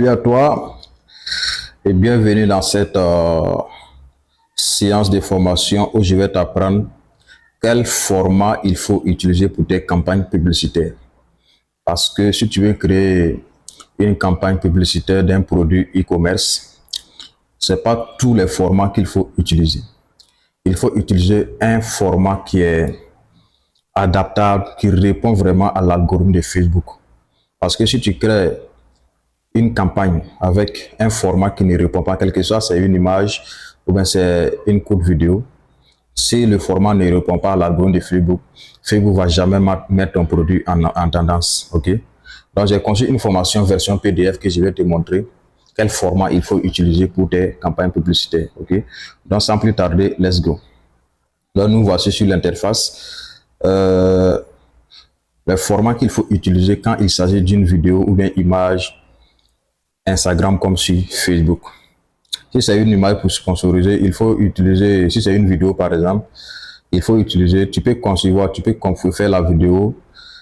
Salut à toi et bienvenue dans cette séance de formation où je vais t'apprendre quel format il faut utiliser pour tes campagnes publicitaires. Parce que si tu veux créer une campagne publicitaire d'un produit e-commerce, ce n'est pas tous les formats qu'il faut utiliser. Il faut utiliser un format qui est adaptable, qui répond vraiment à l'algorithme de Facebook. Parce que si tu crées une campagne avec un format qui ne répond pas, quel que soit, c'est une image ou bien c'est une courte vidéo, si le format ne répond pas à l'algorithme de Facebook, Facebook ne va jamais mettre ton produit en tendance. Ok? Donc, j'ai conçu une formation version PDF que je vais te montrer quel format il faut utiliser pour tes campagnes publicitaires. Ok? Donc, sans plus tarder, let's go. Donc, nous voici sur l'interface. Le format qu'il faut utiliser quand il s'agit d'une vidéo ou bien image Instagram comme sur Facebook. Si c'est une image pour sponsoriser, il faut utiliser, si c'est une vidéo par exemple, il faut utiliser, tu peux concevoir, tu peux faire la vidéo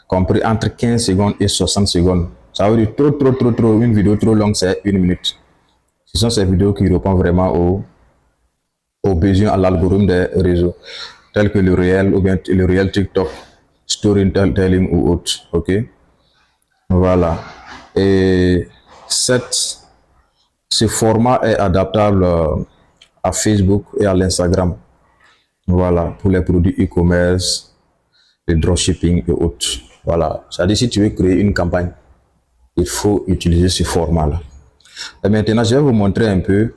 compris entre 15 secondes et 60 secondes. Ça veut dire trop, une vidéo trop longue, c'est 1 minute. Ce sont ces vidéos qui répondent vraiment aux besoins à l'algorithme des réseaux, tels que le réel ou bien le réel TikTok, storytelling ou autre. Ok? Voilà. Et ce format est adaptable à Facebook et à l'Instagram. Voilà, pour les produits e-commerce, le dropshipping et autres. Voilà, c'est-à-dire si tu veux créer une campagne, il faut utiliser ce format-là. Et maintenant, je vais vous montrer un peu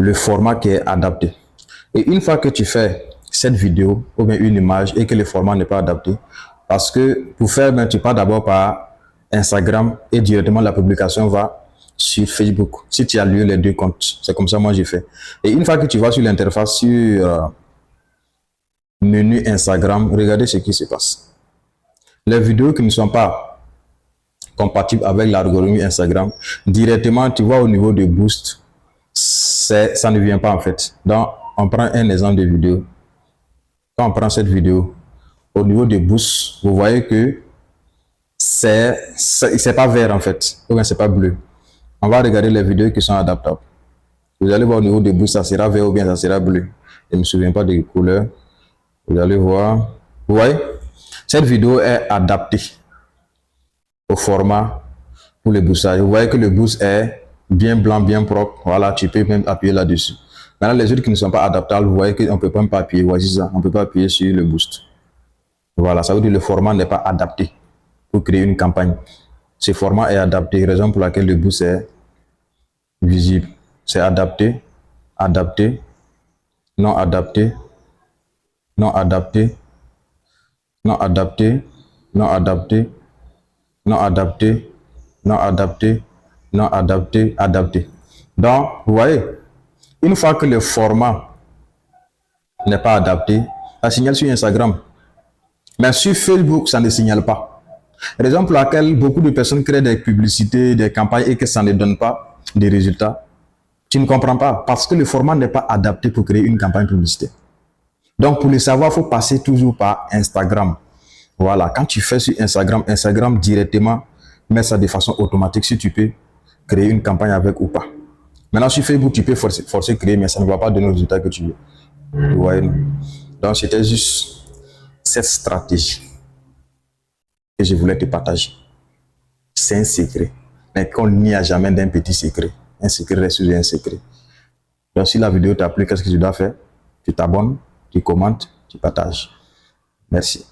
le format qui est adapté. Et une fois que tu fais cette vidéo ou bien une image et que le format n'est pas adapté, parce que pour faire, tu pars d'abord par Instagram et directement la publication va sur Facebook. Si tu as lié les deux comptes, c'est comme ça moi j'ai fait. Et une fois que tu vas sur l'interface, sur menu Instagram, regardez ce qui se passe. Les vidéos qui ne sont pas compatibles avec l'algorithme Instagram, directement tu vois au niveau de boost, ça ne vient pas en fait. Donc on prend un exemple de vidéo. Quand on prend cette vidéo, au niveau de boost, vous voyez que c'est pas vert en fait, ou bien c'est pas bleu. On va regarder les vidéos qui sont adaptables. Vous allez voir au niveau de boost, ça sera vert ou bien ça sera bleu. Je ne me souviens pas des couleurs. Vous allez voir. Vous voyez, cette vidéo est adaptée au format pour le boostage. Vous voyez que le boost est bien blanc, bien propre. Voilà, tu peux même appuyer là-dessus. Maintenant, les autres qui ne sont pas adaptables, vous voyez qu'on ne peut même pas appuyer. Voici ça, on ne peut pas appuyer sur le boost. Voilà, ça veut dire que le format n'est pas adapté pour créer une campagne. Ce format est adapté, raison pour laquelle le boost est visible. C'est adapté, adapté, non adapté, non adapté, non adapté, non adapté, non adapté, non adapté, non adapté, adapté. Donc, vous voyez, une fois que le format n'est pas adapté, ça signale sur Instagram. Mais sur Facebook, ça ne signale pas. Raison pour laquelle beaucoup de personnes créent des publicités, des campagnes et que ça ne donne pas des résultats. Tu ne comprends pas parce que le format n'est pas adapté pour créer une campagne publicitaire. Donc, pour le savoir, il faut passer toujours par Instagram. Voilà, quand tu fais sur Instagram, Instagram directement met ça de façon automatique si tu peux créer une campagne avec ou pas. Maintenant, sur Facebook, tu peux forcer créer, mais ça ne va pas donner le résultat que tu veux. Vous voyez, non? Donc, c'était juste cette stratégie que je voulais te partager. C'est un secret. Mais qu'on n'y a jamais d'un petit secret. Un secret reste un secret. Donc, si la vidéo t'a plu, qu'est-ce que tu dois faire? Tu t'abonnes, tu commentes, tu partages. Merci.